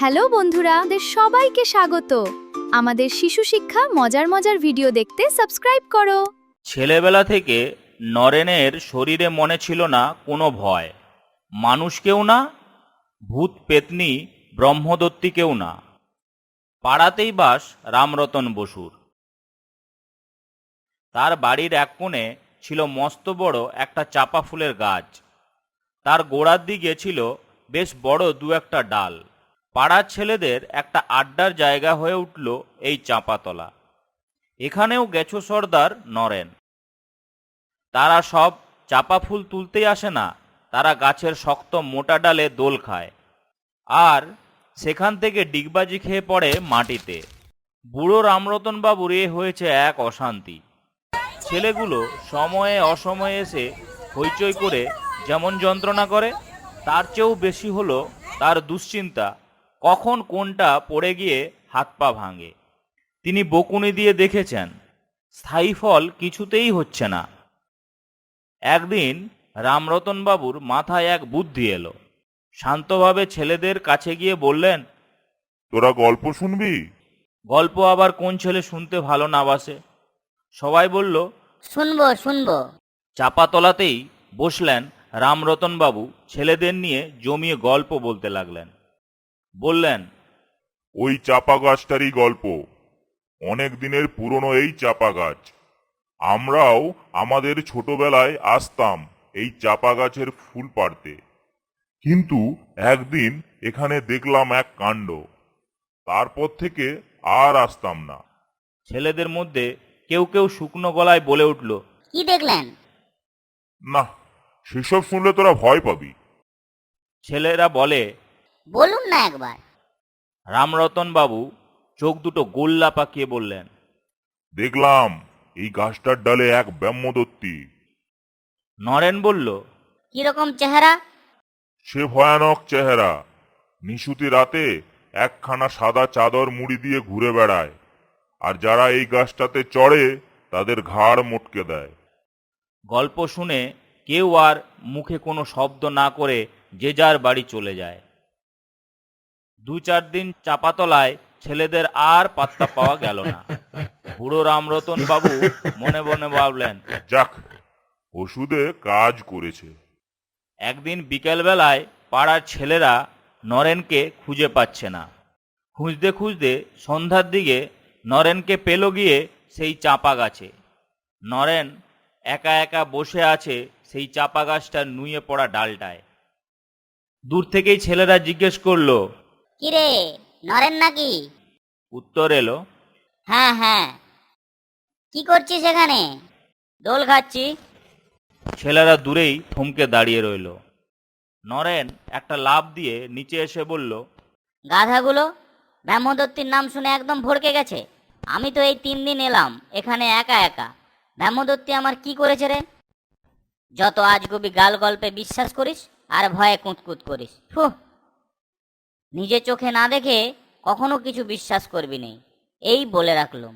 Hello বন্ধুরা, আমাদের সবাইকে স্বাগত। আমাদের শিশু শিক্ষা মজার মজার ভিডিও দেখতে সাবস্ক্রাইব করো। ছেলেবেলা থেকে নরেনের শরীরে মনে ছিল না কোনো ভয়, মানুষকেও না, ভূত পেতনি ব্রহ্মদত্তিকেও না। পাড়াতেই বাস রামরতন বসুর। তার বাড়ির এক কোণে ছিল মস্ত বড় একটা চাপা ফুলের গাছ। তার গোড়ার দিকে ছিল বেশ বড় দু একটা ডাল। পাড়ার ছেলেদের একটা আড্ডার জায়গা হয়ে উঠল এই চাঁপাতলা। এখানেও গেছো সর্দার নরেন। তারা সব চাপা ফুল তুলতেই আসে না, তারা গাছের শক্ত মোটা ডালে দোল খায় আর সেখান থেকে ডিগবাজি খেয়ে পড়ে মাটিতে। বুড়ো রামরতন বাবুর এ হয়েছে এক অশান্তি। ছেলেগুলো সময়ে অসময়ে এসে হইচই করে যেমন যন্ত্রণা করে, তার চেয়েও বেশি হলো তার দুশ্চিন্তা কখন কোনটা পড়ে গিয়ে হাত পা ভাঙে। তিনি বকুনি দিয়ে দেখেছেন, স্থায়ী ফল কিছুতেই হচ্ছে না। একদিন রামরতন বাবুর মাথায় এক বুদ্ধি এলো। শান্তভাবে ছেলেদের কাছে গিয়ে বললেন, তোরা গল্প শুনবি? গল্প আবার কোন ছেলে শুনতে ভালো না বাসে? সবাই বলল, শুনবো শুনবো। চাপাতলাতেই বসলেন রামরতন বাবু। ছেলেদের নিয়ে জমিয়ে গল্প বলতে লাগলেন। বললেন, ওই চাপা গাছটারই গল্প। অনেক দিনের পুরনো এই চাপা গাছ। আমরাও আমাদের ছোটবেলায় আসতাম এই চাপা গাছের ফুল পাড়তে, কিন্তু একদিন এখানে দেখলাম এক কাণ্ড। তারপর থেকে আর আসতাম না। ছেলেদের মধ্যে কেউ কেউ শুকনো গলায় বলে উঠল, কি দেখলেন? না, সেসব শুনলে তোরা ভয় পাবি। ছেলেরা বলে, বলুন না একবার। রামরতন বাবু চোখ দুটো গোল্লা পাকিয়ে বললেন, দেখলাম এই গাছটার ডালে এক ব্যাহ্মদত্তি। নরেন বলল, কিরকম চেহারা? সে ভয়ানক চেহারা। নিশুতি রাতে একখানা সাদা চাদর মুড়ি দিয়ে ঘুরে বেড়ায়, আর যারা এই গাছটাতে চড়ে তাদের ঘাড় মটকে দেয়। গল্প শুনে কেউ আর মুখে কোনো শব্দ না করে যে যার বাড়ি চলে যায়। 2-4 দিন চাপাতলায় ছেলেদের আর পাত্তা পাওয়া গেল না। বুড়ো রামরতন বাবু মনে মনে ভাবলেন, যাক, ওষুধে কাজ করেছে। একদিন বিকেলবেলায় পাড়ার ছেলেরা নরেনকে খুঁজে পাচ্ছে না। খুঁজতে খুঁজতে সন্ধ্যার দিকে নরেনকে পেল গিয়ে সেই চাপা গাছে। নরেন একা একা বসে আছে সেই চাপা গাছটার নুয়ে পড়া ডালটায়। দূর থেকেই ছেলেরা জিজ্ঞেস করলো, কিরে, নরেন নাকি? উত্তর এলো, হ্যাঁ হ্যাঁ। কি করছিস এখানে? দোল খাচ্ছি। ছেলেরা দূরেই থমকে দাঁড়িয়ে রইল। নরেন একটা লাফ দিয়ে নিচে এসে বলল, গাধাগুলো ব্যাহ্মদত্তির নাম শুনে একদম ভড়কে গেছে। আমি তো এই 3 দিন এলাম এখানে একা একা। ব্যাহ্মদত্তি আমার কি করেছে রে? যত আজগুবি গাল গল্পে বিশ্বাস করিস আর ভয়ে কুঁতকুত করিস। ফুহ, নিজে চোখে না দেখে কখনো কিছু বিশ্বাস করবি নেই, এই বলে রাখলুম।